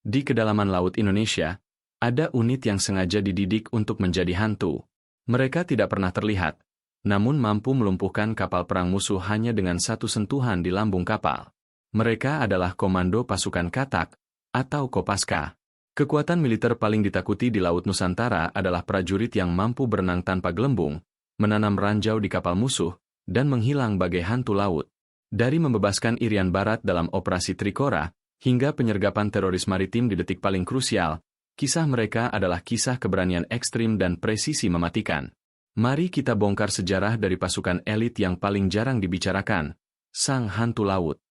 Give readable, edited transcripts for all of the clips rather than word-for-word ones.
Di kedalaman laut Indonesia, ada unit yang sengaja dididik untuk menjadi hantu. Mereka tidak pernah terlihat, namun mampu melumpuhkan kapal perang musuh hanya dengan satu sentuhan di lambung kapal. Mereka adalah Komando Pasukan Katak, atau Kopaska. Kekuatan militer paling ditakuti di Laut Nusantara adalah prajurit yang mampu berenang tanpa gelembung, menanam ranjau di kapal musuh, dan menghilang bagai hantu laut. Dari membebaskan Irian Barat dalam Operasi Trikora, hingga penyergapan teroris maritim di detik paling krusial, kisah mereka adalah kisah keberanian ekstrim dan presisi mematikan. Mari kita bongkar sejarah dari pasukan elit yang paling jarang dibicarakan, Sang Hantu Laut.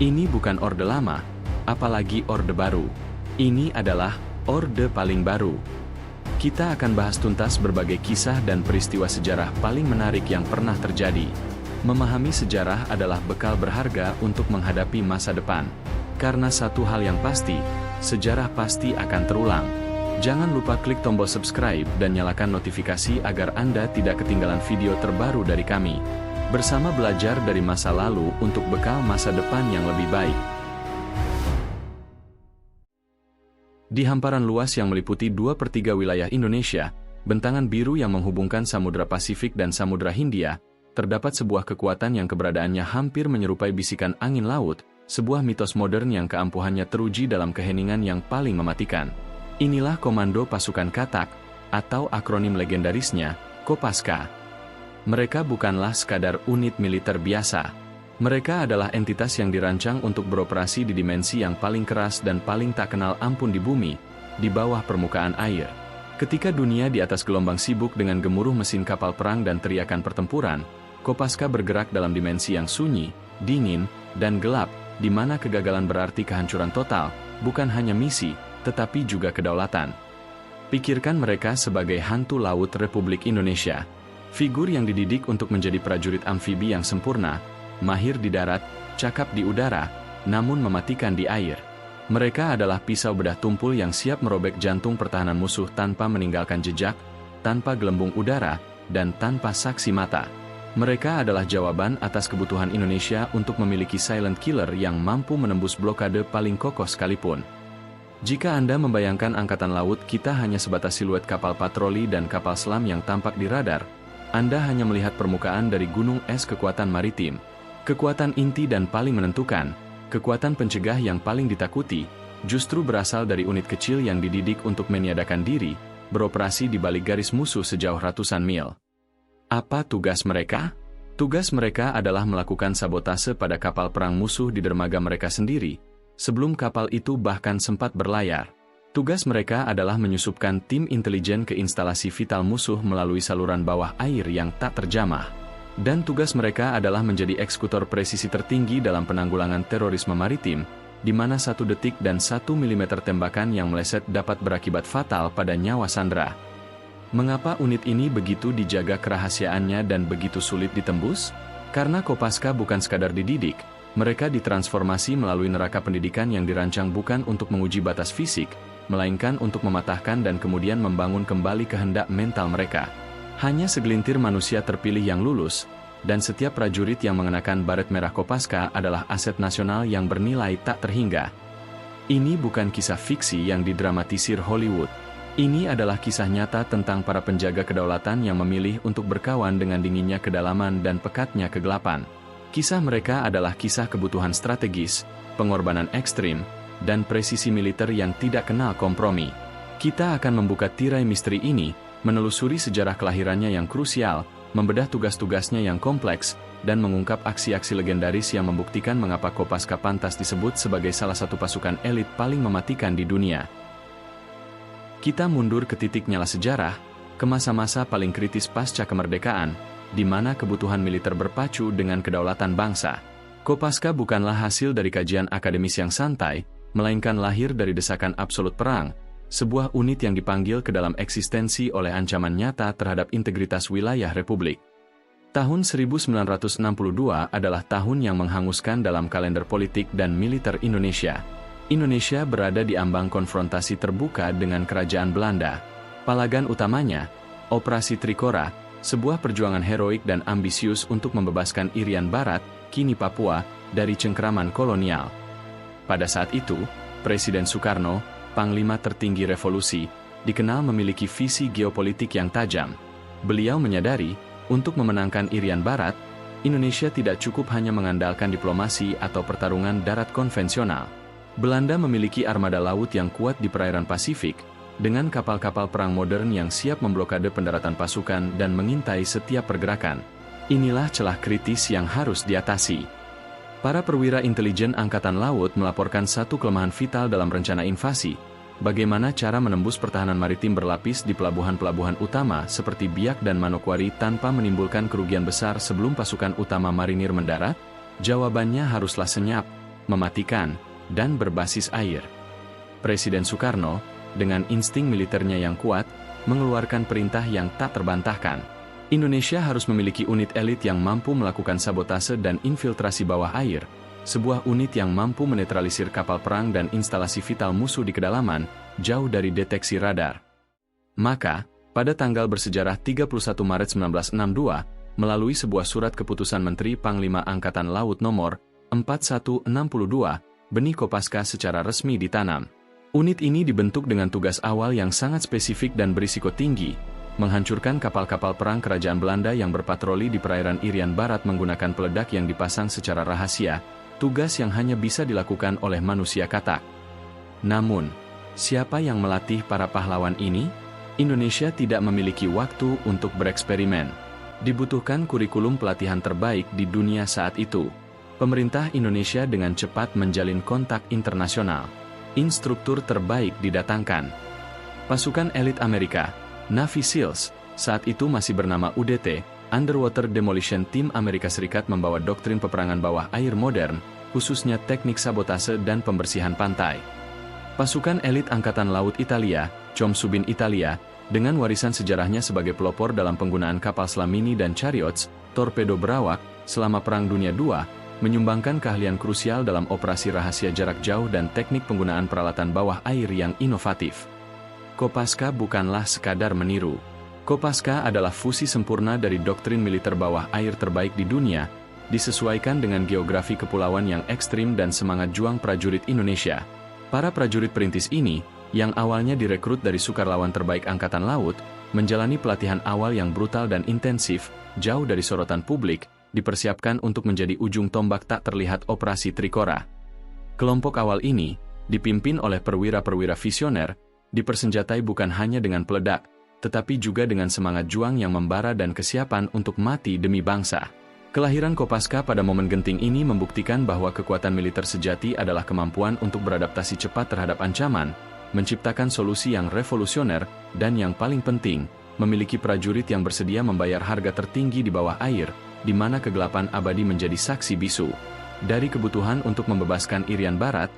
Ini bukan Orde Lama, apalagi Orde Baru. Ini adalah Orde paling baru. Kita akan bahas tuntas berbagai kisah dan peristiwa sejarah paling menarik yang pernah terjadi. Memahami sejarah adalah bekal berharga untuk menghadapi masa depan. Karena satu hal yang pasti, sejarah pasti akan terulang. Jangan lupa klik tombol subscribe dan nyalakan notifikasi agar Anda tidak ketinggalan video terbaru dari kami. Bersama belajar dari masa lalu untuk bekal masa depan yang lebih baik. Di hamparan luas yang meliputi 2/3 wilayah Indonesia, bentangan biru yang menghubungkan Samudra Pasifik dan Samudra Hindia, terdapat sebuah kekuatan yang keberadaannya hampir menyerupai bisikan angin laut, sebuah mitos modern yang keampuhannya teruji dalam keheningan yang paling mematikan. Inilah Komando Pasukan Katak, atau akronim legendarisnya, Kopaska. Mereka bukanlah sekadar unit militer biasa. Mereka adalah entitas yang dirancang untuk beroperasi di dimensi yang paling keras dan paling tak kenal ampun di bumi, di bawah permukaan air. Ketika dunia di atas gelombang sibuk dengan gemuruh mesin kapal perang dan teriakan pertempuran, Kopaska bergerak dalam dimensi yang sunyi, dingin, dan gelap, di mana kegagalan berarti kehancuran total, bukan hanya misi, tetapi juga kedaulatan. Pikirkan mereka sebagai hantu laut Republik Indonesia. Figur yang dididik untuk menjadi prajurit amfibi yang sempurna, mahir di darat, cakap di udara, namun mematikan di air. Mereka adalah pisau bedah tumpul yang siap merobek jantung pertahanan musuh tanpa meninggalkan jejak, tanpa gelembung udara, dan tanpa saksi mata. Mereka adalah jawaban atas kebutuhan Indonesia untuk memiliki silent killer yang mampu menembus blokade paling kokoh sekalipun. Jika Anda membayangkan angkatan laut kita hanya sebatas siluet kapal patroli dan kapal selam yang tampak di radar, Anda hanya melihat permukaan dari gunung es kekuatan maritim. Kekuatan inti dan paling menentukan, kekuatan pencegah yang paling ditakuti, justru berasal dari unit kecil yang dididik untuk meniadakan diri, beroperasi di balik garis musuh sejauh ratusan mil. Apa tugas mereka? Tugas mereka adalah melakukan sabotase pada kapal perang musuh di dermaga mereka sendiri, sebelum kapal itu bahkan sempat berlayar. Tugas mereka adalah menyusupkan tim intelijen ke instalasi vital musuh melalui saluran bawah air yang tak terjamah. Dan tugas mereka adalah menjadi eksekutor presisi tertinggi dalam penanggulangan terorisme maritim, di mana 1 detik dan 1 mm tembakan yang meleset dapat berakibat fatal pada nyawa sandera. Mengapa unit ini begitu dijaga kerahasiaannya dan begitu sulit ditembus? Karena Kopaska bukan sekadar dididik, mereka ditransformasi melalui neraka pendidikan yang dirancang bukan untuk menguji batas fisik, melainkan untuk mematahkan dan kemudian membangun kembali kehendak mental mereka. Hanya segelintir manusia terpilih yang lulus, dan setiap prajurit yang mengenakan baret merah Kopaska adalah aset nasional yang bernilai tak terhingga. Ini bukan kisah fiksi yang didramatisir Hollywood. Ini adalah kisah nyata tentang para penjaga kedaulatan yang memilih untuk berkawan dengan dinginnya kedalaman dan pekatnya kegelapan. Kisah mereka adalah kisah kebutuhan strategis, pengorbanan ekstrim, dan presisi militer yang tidak kenal kompromi. Kita akan membuka tirai misteri ini, menelusuri sejarah kelahirannya yang krusial, membedah tugas-tugasnya yang kompleks, dan mengungkap aksi-aksi legendaris yang membuktikan mengapa Kopaska pantas disebut sebagai salah satu pasukan elit paling mematikan di dunia. Kita mundur ke titik nyala sejarah, ke masa-masa paling kritis pasca kemerdekaan, di mana kebutuhan militer berpacu dengan kedaulatan bangsa. Kopaska bukanlah hasil dari kajian akademis yang santai, melainkan lahir dari desakan absolut perang, sebuah unit yang dipanggil ke dalam eksistensi oleh ancaman nyata terhadap integritas wilayah Republik. Tahun 1962 adalah tahun yang menghanguskan dalam kalender politik dan militer Indonesia. Indonesia berada di ambang konfrontasi terbuka dengan kerajaan Belanda. Palagan utamanya, Operasi Trikora, sebuah perjuangan heroik dan ambisius untuk membebaskan Irian Barat, kini Papua, dari cengkeraman kolonial. Pada saat itu, Presiden Soekarno, Panglima tertinggi revolusi, dikenal memiliki visi geopolitik yang tajam. Beliau menyadari, untuk memenangkan Irian Barat, Indonesia tidak cukup hanya mengandalkan diplomasi atau pertarungan darat konvensional. Belanda memiliki armada laut yang kuat di perairan Pasifik, dengan kapal-kapal perang modern yang siap memblokade pendaratan pasukan dan mengintai setiap pergerakan. Inilah celah kritis yang harus diatasi. Para perwira intelijen Angkatan Laut melaporkan satu kelemahan vital dalam rencana invasi, bagaimana cara menembus pertahanan maritim berlapis di pelabuhan-pelabuhan utama seperti Biak dan Manokwari tanpa menimbulkan kerugian besar sebelum pasukan utama marinir mendarat? Jawabannya haruslah senyap, mematikan, dan berbasis air. Presiden Soekarno, dengan insting militernya yang kuat, mengeluarkan perintah yang tak terbantahkan. Indonesia harus memiliki unit elit yang mampu melakukan sabotase dan infiltrasi bawah air, sebuah unit yang mampu menetralisir kapal perang dan instalasi vital musuh di kedalaman, jauh dari deteksi radar. Maka, pada tanggal bersejarah 31 Maret 1962, melalui sebuah surat keputusan Menteri Panglima Angkatan Laut nomor 4162, benih Kopaska secara resmi ditanam. Unit ini dibentuk dengan tugas awal yang sangat spesifik dan berisiko tinggi, menghancurkan kapal-kapal perang kerajaan Belanda yang berpatroli di perairan Irian Barat menggunakan peledak yang dipasang secara rahasia, tugas yang hanya bisa dilakukan oleh manusia katak. Namun, siapa yang melatih para pahlawan ini? Indonesia tidak memiliki waktu untuk bereksperimen. Dibutuhkan kurikulum pelatihan terbaik di dunia saat itu. Pemerintah Indonesia dengan cepat menjalin kontak internasional. Instruktur terbaik didatangkan. Pasukan elit Amerika, Navy SEALs, saat itu masih bernama UDT, Underwater Demolition Team Amerika Serikat membawa doktrin peperangan bawah air modern, khususnya teknik sabotase dan pembersihan pantai. Pasukan elit Angkatan Laut Italia, Comsubin Italia, dengan warisan sejarahnya sebagai pelopor dalam penggunaan kapal selam mini dan chariots, torpedo berawak, selama Perang Dunia II, menyumbangkan keahlian krusial dalam operasi rahasia jarak jauh dan teknik penggunaan peralatan bawah air yang inovatif. Kopaska bukanlah sekadar meniru. Kopaska adalah fusi sempurna dari doktrin militer bawah air terbaik di dunia, disesuaikan dengan geografi kepulauan yang ekstrim dan semangat juang prajurit Indonesia. Para prajurit perintis ini, yang awalnya direkrut dari sukarlawan terbaik Angkatan Laut, menjalani pelatihan awal yang brutal dan intensif, jauh dari sorotan publik, dipersiapkan untuk menjadi ujung tombak tak terlihat Operasi Trikora. Kelompok awal ini, dipimpin oleh perwira-perwira visioner, dipersenjatai bukan hanya dengan peledak, tetapi juga dengan semangat juang yang membara dan kesiapan untuk mati demi bangsa. Kelahiran Kopaska pada momen genting ini membuktikan bahwa kekuatan militer sejati adalah kemampuan untuk beradaptasi cepat terhadap ancaman, menciptakan solusi yang revolusioner, dan yang paling penting, memiliki prajurit yang bersedia membayar harga tertinggi di bawah air, di mana kegelapan abadi menjadi saksi bisu. Dari kebutuhan untuk membebaskan Irian Barat,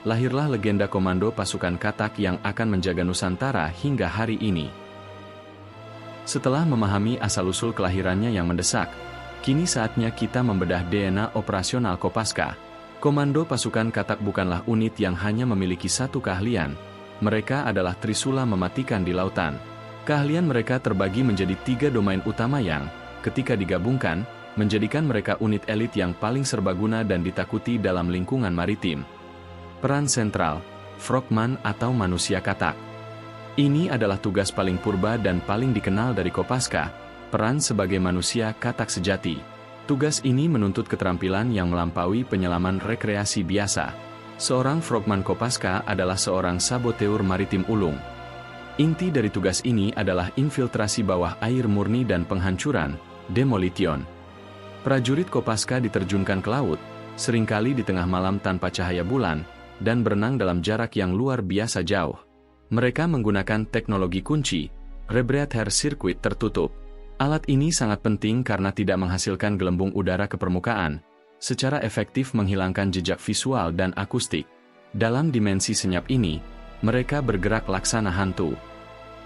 lahirlah legenda komando pasukan katak yang akan menjaga Nusantara hingga hari ini. Setelah memahami asal-usul kelahirannya yang mendesak, kini saatnya kita membedah DNA operasional Kopaska. Komando pasukan katak bukanlah unit yang hanya memiliki satu keahlian, mereka adalah trisula mematikan di lautan. Keahlian mereka terbagi menjadi 3 domain utama yang, ketika digabungkan, menjadikan mereka unit elit yang paling serbaguna dan ditakuti dalam lingkungan maritim. Peran sentral, frogman atau manusia katak. Ini adalah tugas paling purba dan paling dikenal dari Kopaska, peran sebagai manusia katak sejati. Tugas ini menuntut keterampilan yang melampaui penyelaman rekreasi biasa. Seorang frogman Kopaska adalah seorang saboteur maritim ulung. Inti dari tugas ini adalah infiltrasi bawah air murni dan penghancuran, demolition. Prajurit Kopaska diterjunkan ke laut, seringkali di tengah malam tanpa cahaya bulan, dan berenang dalam jarak yang luar biasa jauh. Mereka menggunakan teknologi kunci, rebreathe air circuit tertutup. Alat ini sangat penting karena tidak menghasilkan gelembung udara ke permukaan, secara efektif menghilangkan jejak visual dan akustik. Dalam dimensi senyap ini, mereka bergerak laksana hantu.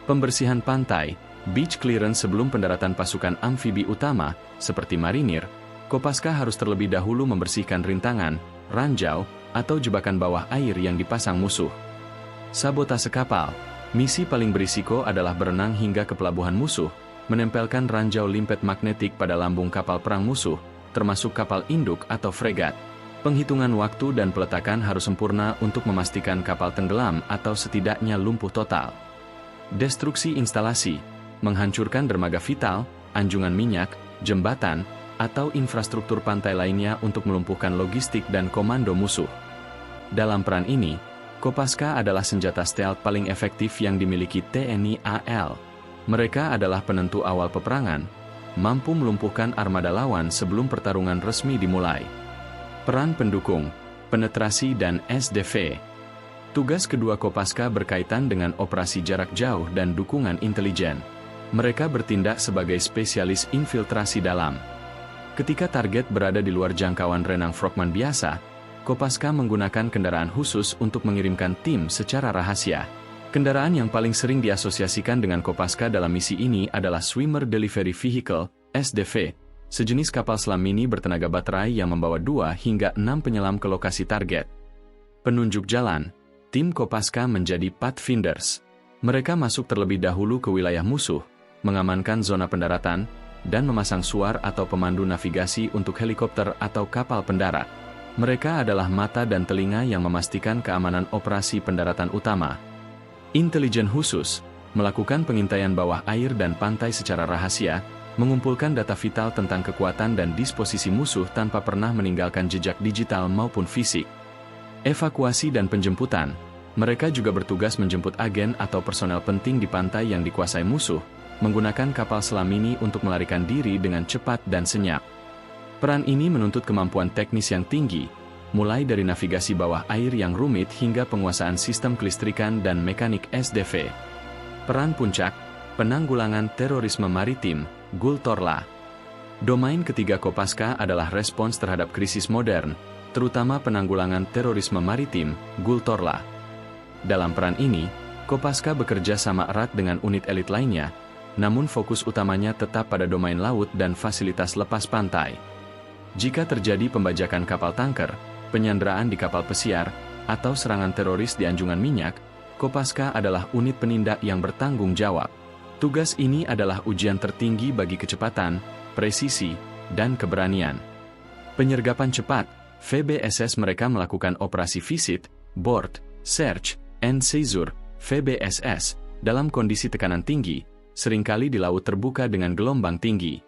Pembersihan pantai, beach clearance sebelum pendaratan pasukan amfibi utama, seperti marinir, Kopaska harus terlebih dahulu membersihkan rintangan, ranjau, atau jebakan bawah air yang dipasang musuh. Sabotase kapal. Misi paling berisiko adalah berenang hingga ke pelabuhan musuh, menempelkan ranjau limpet magnetik pada lambung kapal perang musuh, termasuk kapal induk atau fregat. Penghitungan waktu dan peletakan harus sempurna untuk memastikan kapal tenggelam atau setidaknya lumpuh total. Destruksi instalasi, menghancurkan dermaga vital, anjungan minyak, jembatan, atau infrastruktur pantai lainnya untuk melumpuhkan logistik dan komando musuh. Dalam peran ini, Kopaska adalah senjata stealth paling efektif yang dimiliki TNI AL. Mereka adalah penentu awal peperangan, mampu melumpuhkan armada lawan sebelum pertarungan resmi dimulai. Peran pendukung, penetrasi dan SDV. Tugas kedua Kopaska berkaitan dengan operasi jarak jauh dan dukungan intelijen. Mereka bertindak sebagai spesialis infiltrasi dalam. Ketika target berada di luar jangkauan renang frogman biasa, Kopaska menggunakan kendaraan khusus untuk mengirimkan tim secara rahasia. Kendaraan yang paling sering diasosiasikan dengan Kopaska dalam misi ini adalah Swimmer Delivery Vehicle, SDV, sejenis kapal selam mini bertenaga baterai yang membawa 2 hingga 6 penyelam ke lokasi target. Penunjuk jalan, tim Kopaska menjadi pathfinders. Mereka masuk terlebih dahulu ke wilayah musuh, mengamankan zona pendaratan, dan memasang suar atau pemandu navigasi untuk helikopter atau kapal pendarat. Mereka adalah mata dan telinga yang memastikan keamanan operasi pendaratan utama. Intelijen khusus, melakukan pengintaian bawah air dan pantai secara rahasia, mengumpulkan data vital tentang kekuatan dan disposisi musuh tanpa pernah meninggalkan jejak digital maupun fisik. Evakuasi dan penjemputan, mereka juga bertugas menjemput agen atau personel penting di pantai yang dikuasai musuh, menggunakan kapal selam mini untuk melarikan diri dengan cepat dan senyap. Peran ini menuntut kemampuan teknis yang tinggi, mulai dari navigasi bawah air yang rumit hingga penguasaan sistem kelistrikan dan mekanik SDV. Peran puncak, penanggulangan terorisme maritim, Gultorla. Domain ketiga Kopaska adalah respons terhadap krisis modern, terutama penanggulangan terorisme maritim, Gultorla. Dalam peran ini, Kopaska bekerja sama erat dengan unit elit lainnya, namun fokus utamanya tetap pada domain laut dan fasilitas lepas pantai. Jika terjadi pembajakan kapal tanker, penyanderaan di kapal pesiar, atau serangan teroris di anjungan minyak, Kopaska adalah unit penindak yang bertanggung jawab. Tugas ini adalah ujian tertinggi bagi kecepatan, presisi, dan keberanian. Penyergapan cepat, VBSS mereka melakukan operasi visit, board, search, and seizure, VBSS, dalam kondisi tekanan tinggi, seringkali di laut terbuka dengan gelombang tinggi.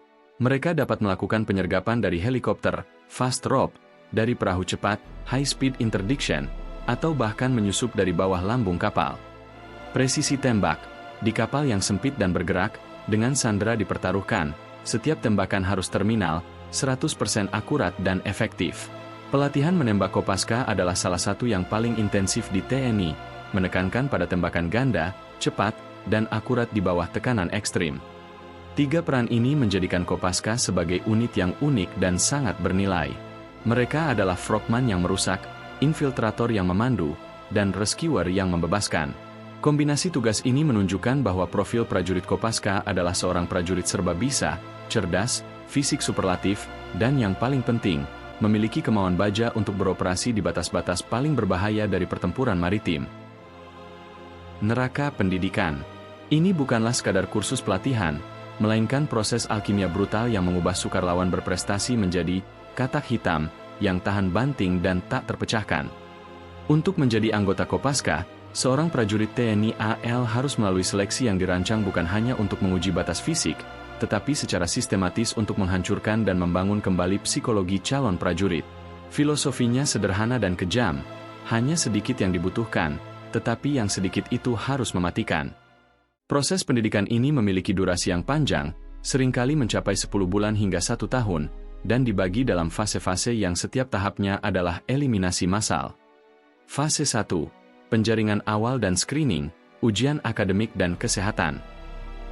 Mereka dapat melakukan penyergapan dari helikopter, fast rope, dari perahu cepat, high speed interdiction, atau bahkan menyusup dari bawah lambung kapal. Presisi tembak, di kapal yang sempit dan bergerak, dengan sandera dipertaruhkan, setiap tembakan harus terminal, 100% akurat dan efektif. Pelatihan menembak Kopaska adalah salah satu yang paling intensif di TNI, menekankan pada tembakan ganda, cepat, dan akurat di bawah tekanan ekstrim. 3 peran ini menjadikan Kopaska sebagai unit yang unik dan sangat bernilai. Mereka adalah frogman yang merusak, infiltrator yang memandu, dan rescuer yang membebaskan. Kombinasi tugas ini menunjukkan bahwa profil prajurit Kopaska adalah seorang prajurit serba bisa, cerdas, fisik superlatif, dan yang paling penting, memiliki kemauan baja untuk beroperasi di batas-batas paling berbahaya dari pertempuran maritim. Neraka pendidikan. Ini bukanlah sekadar kursus pelatihan, melainkan proses alkimia brutal yang mengubah sukarlawan berprestasi menjadi katak hitam yang tahan banting dan tak terpecahkan. Untuk menjadi anggota Kopaska, seorang prajurit TNI AL harus melalui seleksi yang dirancang bukan hanya untuk menguji batas fisik, tetapi secara sistematis untuk menghancurkan dan membangun kembali psikologi calon prajurit. Filosofinya sederhana dan kejam, hanya sedikit yang dibutuhkan, tetapi yang sedikit itu harus mematikan. Proses pendidikan ini memiliki durasi yang panjang, seringkali mencapai 10 bulan hingga 1 tahun, dan dibagi dalam fase-fase yang setiap tahapnya adalah eliminasi massal. Fase 1. Penjaringan awal dan screening, ujian akademik dan kesehatan.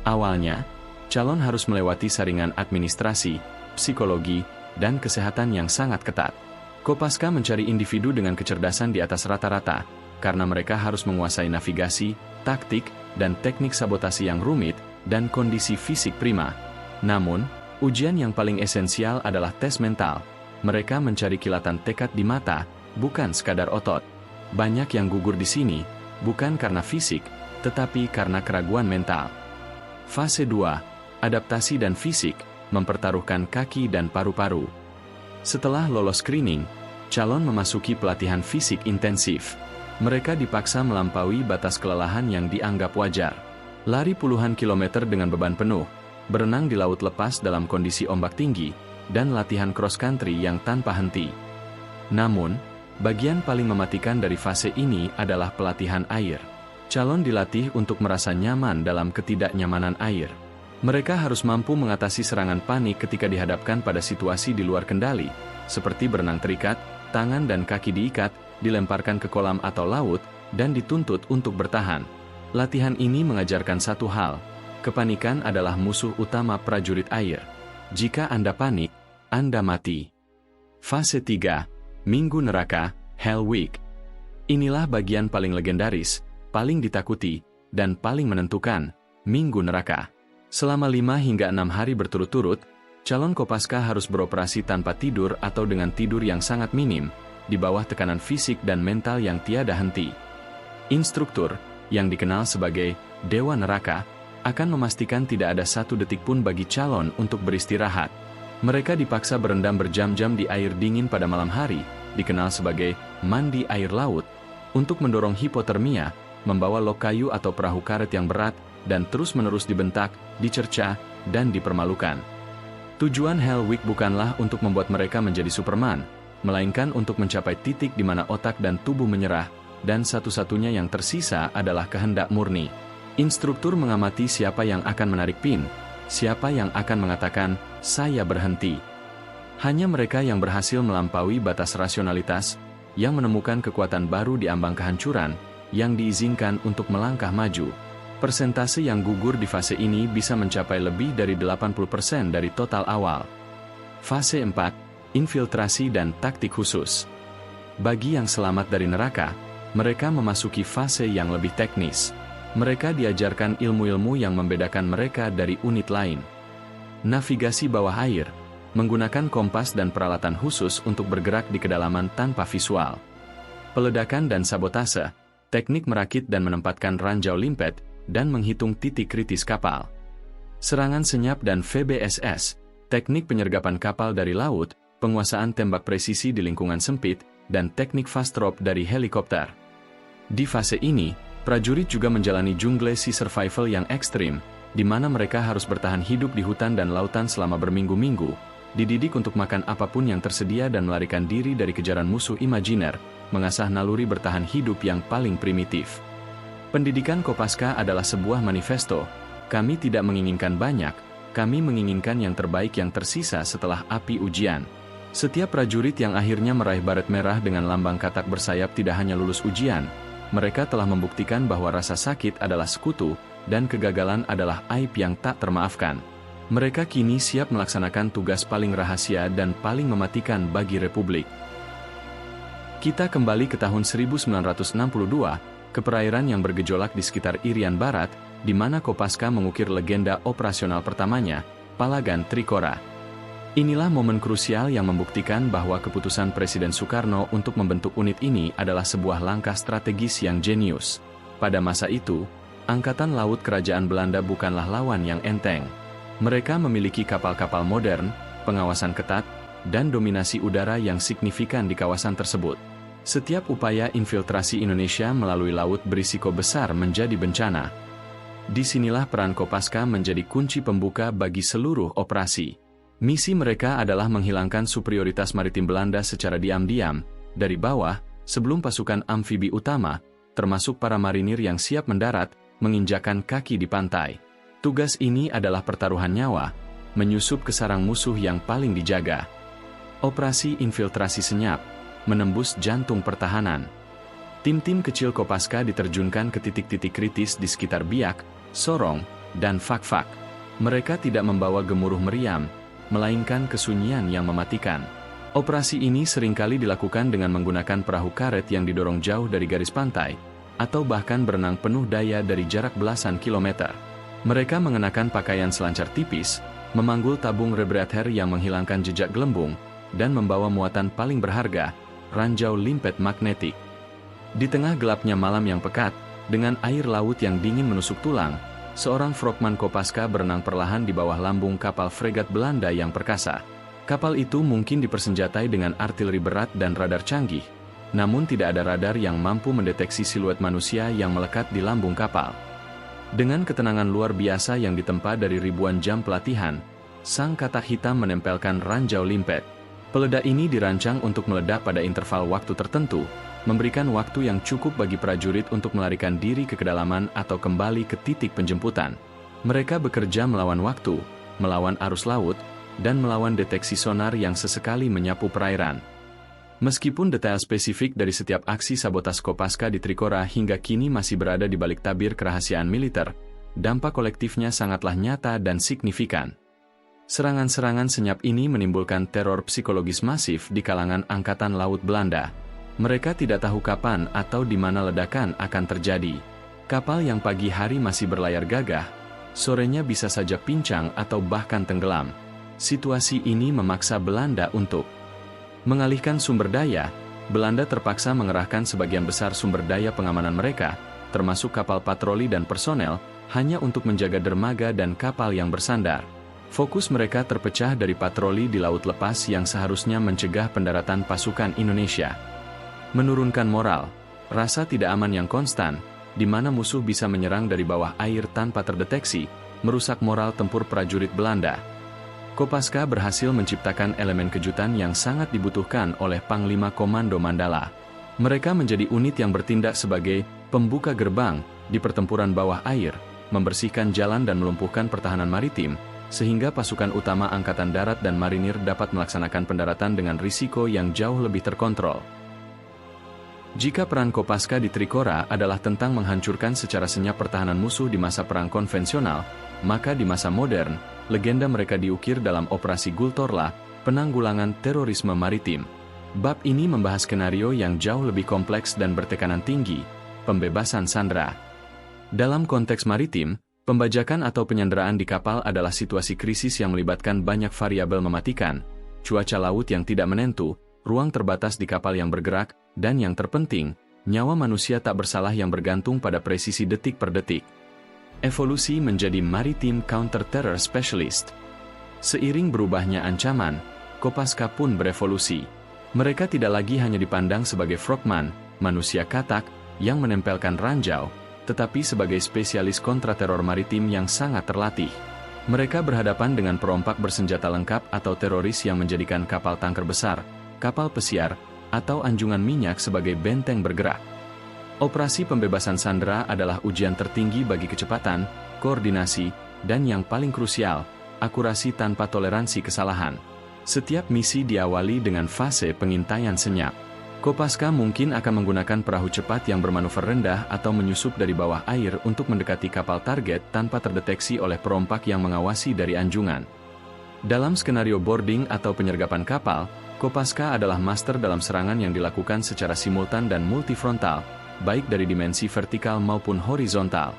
Awalnya, calon harus melewati saringan administrasi, psikologi, dan kesehatan yang sangat ketat. Kopaska mencari individu dengan kecerdasan di atas rata-rata, karena mereka harus menguasai navigasi, taktik, dan teknik sabotasi yang rumit, dan kondisi fisik prima. Namun, ujian yang paling esensial adalah tes mental. Mereka mencari kilatan tekad di mata, bukan sekadar otot. Banyak yang gugur di sini, bukan karena fisik, tetapi karena keraguan mental. Fase 2. Adaptasi dan fisik, mempertaruhkan kaki dan paru-paru. Setelah lolos screening, calon memasuki pelatihan fisik intensif. Mereka dipaksa melampaui batas kelelahan yang dianggap wajar. Lari puluhan kilometer dengan beban penuh, berenang di laut lepas dalam kondisi ombak tinggi, dan latihan cross country yang tanpa henti. Namun, bagian paling mematikan dari fase ini adalah pelatihan air. Calon dilatih untuk merasa nyaman dalam ketidaknyamanan air. Mereka harus mampu mengatasi serangan panik ketika dihadapkan pada situasi di luar kendali, seperti berenang terikat, tangan dan kaki diikat, dilemparkan ke kolam atau laut, dan dituntut untuk bertahan. Latihan ini mengajarkan satu hal, kepanikan adalah musuh utama prajurit air. Jika Anda panik, Anda mati. Fase 3, Minggu Neraka, Hell Week. Inilah bagian paling legendaris, paling ditakuti, dan paling menentukan, Minggu Neraka. Selama 5 hingga 6 hari berturut-turut, calon Kopaska harus beroperasi tanpa tidur atau dengan tidur yang sangat minim, di bawah tekanan fisik dan mental yang tiada henti. Instruktur, yang dikenal sebagai Dewa Neraka, akan memastikan tidak ada satu detik pun bagi calon untuk beristirahat. Mereka dipaksa berendam berjam-jam di air dingin pada malam hari, dikenal sebagai mandi air laut, untuk mendorong hipotermia, membawa lok kayu atau perahu karet yang berat, dan terus-menerus dibentak, dicerca, dan dipermalukan. Tujuan Hell Week bukanlah untuk membuat mereka menjadi Superman, melainkan untuk mencapai titik di mana otak dan tubuh menyerah, dan satu-satunya yang tersisa adalah kehendak murni. Instruktur mengamati siapa yang akan menarik pin, siapa yang akan mengatakan, "Saya berhenti." Hanya mereka yang berhasil melampaui batas rasionalitas, yang menemukan kekuatan baru di ambang kehancuran, yang diizinkan untuk melangkah maju. Persentase yang gugur di fase ini bisa mencapai lebih dari 80% dari total awal. Fase 4, Infiltrasi dan Taktik Khusus. Bagi yang selamat dari neraka, mereka memasuki fase yang lebih teknis. Mereka diajarkan ilmu-ilmu yang membedakan mereka dari unit lain. Navigasi bawah air, menggunakan kompas dan peralatan khusus untuk bergerak di kedalaman tanpa visual. Peledakan dan sabotase, teknik merakit dan menempatkan ranjau limpet, dan menghitung titik kritis kapal. Serangan senyap dan VBSS, teknik penyergapan kapal dari laut, penguasaan tembak presisi di lingkungan sempit, dan teknik fast drop dari helikopter. Di fase ini, prajurit juga menjalani jungle sea survival yang ekstrim, di mana mereka harus bertahan hidup di hutan dan lautan selama berminggu-minggu, dididik untuk makan apapun yang tersedia dan melarikan diri dari kejaran musuh imajiner, mengasah naluri bertahan hidup yang paling primitif. Pendidikan Kopaska adalah sebuah manifesto. Kami tidak menginginkan banyak, kami menginginkan yang terbaik yang tersisa setelah api ujian. Setiap prajurit yang akhirnya meraih baret merah dengan lambang katak bersayap tidak hanya lulus ujian, mereka telah membuktikan bahwa rasa sakit adalah sekutu, dan kegagalan adalah aib yang tak termaafkan. Mereka kini siap melaksanakan tugas paling rahasia dan paling mematikan bagi Republik. Kita kembali ke tahun 1962, ke perairan yang bergejolak di sekitar Irian Barat, di mana Kopaska mengukir legenda operasional pertamanya, Palagan Trikora. Inilah momen krusial yang membuktikan bahwa keputusan Presiden Soekarno untuk membentuk unit ini adalah sebuah langkah strategis yang jenius. Pada masa itu, Angkatan Laut Kerajaan Belanda bukanlah lawan yang enteng. Mereka memiliki kapal-kapal modern, pengawasan ketat, dan dominasi udara yang signifikan di kawasan tersebut. Setiap upaya infiltrasi Indonesia melalui laut berisiko besar menjadi bencana. Disinilah peran Kopaska menjadi kunci pembuka bagi seluruh operasi. Misi mereka adalah menghilangkan superioritas maritim Belanda secara diam-diam, dari bawah, sebelum pasukan amfibi utama, termasuk para marinir yang siap mendarat, menginjakan kaki di pantai. Tugas ini adalah pertaruhan nyawa, menyusup ke sarang musuh yang paling dijaga. Operasi infiltrasi senyap, menembus jantung pertahanan. Tim-tim kecil Kopaska diterjunkan ke titik-titik kritis di sekitar Biak, Sorong, dan Fak-Fak. Mereka tidak membawa gemuruh meriam, melainkan kesunyian yang mematikan. Operasi ini seringkali dilakukan dengan menggunakan perahu karet yang didorong jauh dari garis pantai, atau bahkan berenang penuh daya dari jarak belasan kilometer. Mereka mengenakan pakaian selancar tipis, memanggul tabung rebreather yang menghilangkan jejak gelembung, dan membawa muatan paling berharga, ranjau limpet magnetik. Di tengah gelapnya malam yang pekat, dengan air laut yang dingin menusuk tulang, seorang frogman Kopaska berenang perlahan di bawah lambung kapal fregat Belanda yang perkasa. Kapal itu mungkin dipersenjatai dengan artileri berat dan radar canggih, namun tidak ada radar yang mampu mendeteksi siluet manusia yang melekat di lambung kapal. Dengan ketenangan luar biasa yang ditempa dari ribuan jam pelatihan, sang katak hitam menempelkan ranjau limpet. Peledak ini dirancang untuk meledak pada interval waktu tertentu, memberikan waktu yang cukup bagi prajurit untuk melarikan diri ke kedalaman atau kembali ke titik penjemputan. Mereka bekerja melawan waktu, melawan arus laut, dan melawan deteksi sonar yang sesekali menyapu perairan. Meskipun detail spesifik dari setiap aksi sabotas Kopaska di Trikora hingga kini masih berada di balik tabir kerahasiaan militer, dampak kolektifnya sangatlah nyata dan signifikan. Serangan-serangan senyap ini menimbulkan teror psikologis masif di kalangan Angkatan Laut Belanda. Mereka tidak tahu kapan atau di mana ledakan akan terjadi. Kapal yang pagi hari masih berlayar gagah, sorenya bisa saja pincang atau bahkan tenggelam. Situasi ini memaksa Belanda untuk mengalihkan sumber daya. Belanda terpaksa mengerahkan sebagian besar sumber daya pengamanan mereka, termasuk kapal patroli dan personel, hanya untuk menjaga dermaga dan kapal yang bersandar. Fokus mereka terpecah dari patroli di laut lepas yang seharusnya mencegah pendaratan pasukan Indonesia. Menurunkan moral, rasa tidak aman yang konstan, di mana musuh bisa menyerang dari bawah air tanpa terdeteksi, merusak moral tempur prajurit Belanda. Kopaska berhasil menciptakan elemen kejutan yang sangat dibutuhkan oleh Panglima Komando Mandala. Mereka menjadi unit yang bertindak sebagai pembuka gerbang di pertempuran bawah air, membersihkan jalan dan melumpuhkan pertahanan maritim, sehingga pasukan utama Angkatan Darat dan Marinir dapat melaksanakan pendaratan dengan risiko yang jauh lebih terkontrol. Jika peran Kopaska di Trikora adalah tentang menghancurkan secara senyap pertahanan musuh di masa perang konvensional, maka di masa modern, legenda mereka diukir dalam Operasi Gultorla, penanggulangan terorisme maritim. Bab ini membahas skenario yang jauh lebih kompleks dan bertekanan tinggi, pembebasan sandera. Dalam konteks maritim, pembajakan atau penyanderaan di kapal adalah situasi krisis yang melibatkan banyak variabel mematikan, cuaca laut yang tidak menentu, ruang terbatas di kapal yang bergerak, dan yang terpenting, nyawa manusia tak bersalah yang bergantung pada presisi detik per detik. Evolusi menjadi Maritime Counter-Terror Specialist. Seiring berubahnya ancaman, Kopaska pun berevolusi. Mereka tidak lagi hanya dipandang sebagai frogman, manusia katak, yang menempelkan ranjau, tetapi sebagai spesialis kontrateror maritim yang sangat terlatih. Mereka berhadapan dengan perompak bersenjata lengkap atau teroris yang menjadikan kapal tanker besar, kapal pesiar, atau anjungan minyak sebagai benteng bergerak. Operasi pembebasan sandera adalah ujian tertinggi bagi kecepatan, koordinasi, dan yang paling krusial, akurasi tanpa toleransi kesalahan. Setiap misi diawali dengan fase pengintaian senyap. Kopaska mungkin akan menggunakan perahu cepat yang bermanuver rendah atau menyusup dari bawah air untuk mendekati kapal target tanpa terdeteksi oleh perompak yang mengawasi dari anjungan. Dalam skenario boarding atau penyergapan kapal, Kopaska adalah master dalam serangan yang dilakukan secara simultan dan multifrontal, baik dari dimensi vertikal maupun horizontal.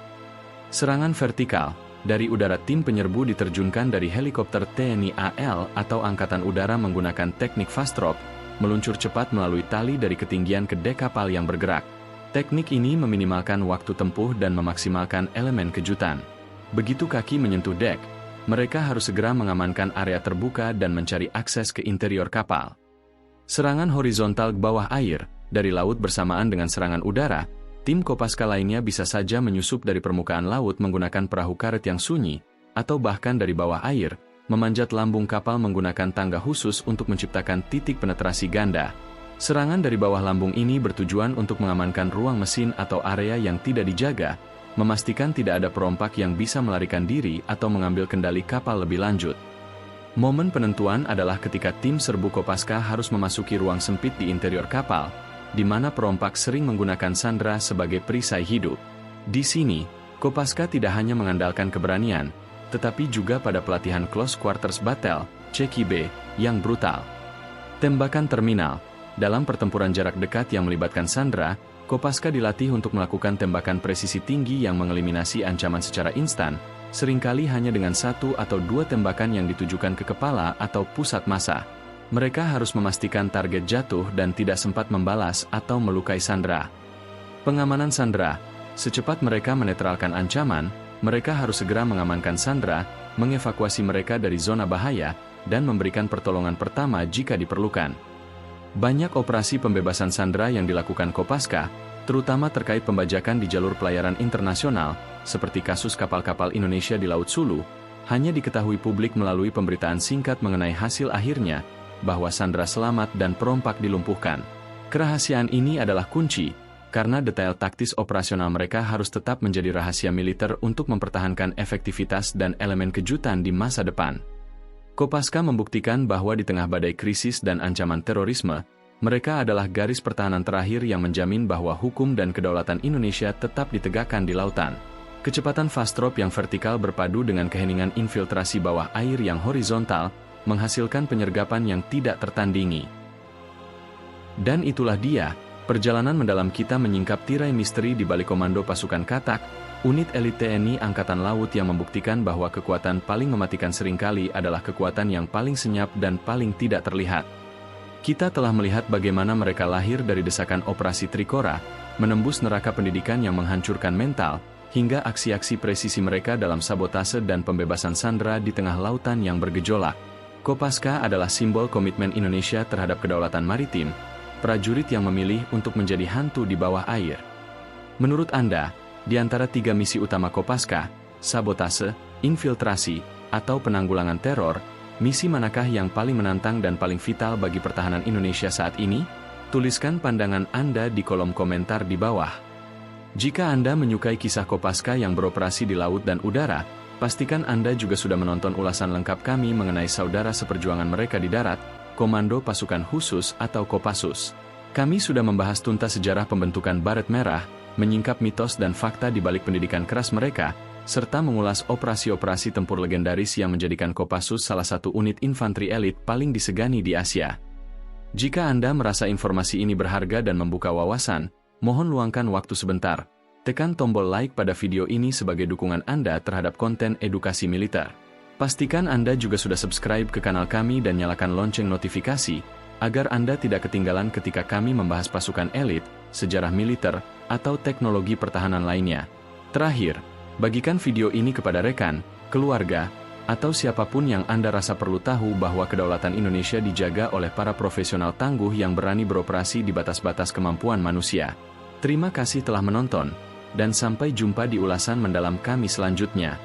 Serangan vertikal, dari udara tim penyerbu diterjunkan dari helikopter TNI AL atau Angkatan Udara menggunakan teknik fast drop, meluncur cepat melalui tali dari ketinggian ke dek kapal yang bergerak. Teknik ini meminimalkan waktu tempuh dan memaksimalkan elemen kejutan. Begitu kaki menyentuh dek, mereka harus segera mengamankan area terbuka dan mencari akses ke interior kapal. Serangan horizontal ke bawah air, dari laut bersamaan dengan serangan udara, tim Kopaska lainnya bisa saja menyusup dari permukaan laut menggunakan perahu karet yang sunyi, atau bahkan dari bawah air, memanjat lambung kapal menggunakan tangga khusus untuk menciptakan titik penetrasi ganda. Serangan dari bawah lambung ini bertujuan untuk mengamankan ruang mesin atau area yang tidak dijaga, memastikan tidak ada perompak yang bisa melarikan diri atau mengambil kendali kapal lebih lanjut. Momen penentuan adalah ketika tim serbu Kopaska harus memasuki ruang sempit di interior kapal, di mana perompak sering menggunakan sandera sebagai perisai hidup. Di sini, Kopaska tidak hanya mengandalkan keberanian, tetapi juga pada pelatihan Close Quarters Battle, CQB, yang brutal. Tembakan terminal. Dalam pertempuran jarak dekat yang melibatkan sandera, Kopaska dilatih untuk melakukan tembakan presisi tinggi yang mengeliminasi ancaman secara instan, seringkali hanya dengan 1 atau 2 tembakan yang ditujukan ke kepala atau pusat massa. Mereka harus memastikan target jatuh dan tidak sempat membalas atau melukai sandera. Pengamanan sandera. Secepat mereka menetralkan ancaman, mereka harus segera mengamankan sandera, mengevakuasi mereka dari zona bahaya, dan memberikan pertolongan pertama jika diperlukan. Banyak operasi pembebasan sandera yang dilakukan Kopaska, terutama terkait pembajakan di jalur pelayaran internasional, seperti kasus kapal-kapal Indonesia di Laut Sulu, hanya diketahui publik melalui pemberitaan singkat mengenai hasil akhirnya, bahwa sandera selamat dan perompak dilumpuhkan. Kerahasiaan ini adalah kunci, karena detail taktis operasional mereka harus tetap menjadi rahasia militer untuk mempertahankan efektivitas dan elemen kejutan di masa depan. Kopaska membuktikan bahwa di tengah badai krisis dan ancaman terorisme, mereka adalah garis pertahanan terakhir yang menjamin bahwa hukum dan kedaulatan Indonesia tetap ditegakkan di lautan. Kecepatan fast drop yang vertikal berpadu dengan keheningan infiltrasi bawah air yang horizontal, menghasilkan penyergapan yang tidak tertandingi. Dan itulah dia, perjalanan mendalam kita menyingkap tirai misteri di balik komando pasukan Katak, unit elit TNI Angkatan Laut yang membuktikan bahwa kekuatan paling mematikan seringkali adalah kekuatan yang paling senyap dan paling tidak terlihat. Kita telah melihat bagaimana mereka lahir dari desakan operasi Trikora, menembus neraka pendidikan yang menghancurkan mental, hingga aksi-aksi presisi mereka dalam sabotase dan pembebasan sandera di tengah lautan yang bergejolak. Kopaska adalah simbol komitmen Indonesia terhadap kedaulatan maritim, prajurit yang memilih untuk menjadi hantu di bawah air. Menurut Anda, di antara 3 misi utama Kopaska, sabotase, infiltrasi, atau penanggulangan teror, misi manakah yang paling menantang dan paling vital bagi pertahanan Indonesia saat ini? Tuliskan pandangan Anda di kolom komentar di bawah. Jika Anda menyukai kisah Kopaska yang beroperasi di laut dan udara, pastikan Anda juga sudah menonton ulasan lengkap kami mengenai saudara seperjuangan mereka di darat, Komando Pasukan Khusus atau Kopassus. Kami sudah membahas tuntas sejarah pembentukan Baret Merah, menyingkap mitos dan fakta di balik pendidikan keras mereka, serta mengulas operasi-operasi tempur legendaris yang menjadikan Kopassus salah satu unit infanteri elit paling disegani di Asia. Jika Anda merasa informasi ini berharga dan membuka wawasan, mohon luangkan waktu sebentar. Tekan tombol like pada video ini sebagai dukungan Anda terhadap konten edukasi militer. Pastikan Anda juga sudah subscribe ke kanal kami dan nyalakan lonceng notifikasi, agar Anda tidak ketinggalan ketika kami membahas pasukan elit, sejarah militer, atau teknologi pertahanan lainnya. Terakhir, bagikan video ini kepada rekan, keluarga, atau siapapun yang Anda rasa perlu tahu bahwa kedaulatan Indonesia dijaga oleh para profesional tangguh yang berani beroperasi di batas-batas kemampuan manusia. Terima kasih telah menonton, dan sampai jumpa di ulasan mendalam kami selanjutnya.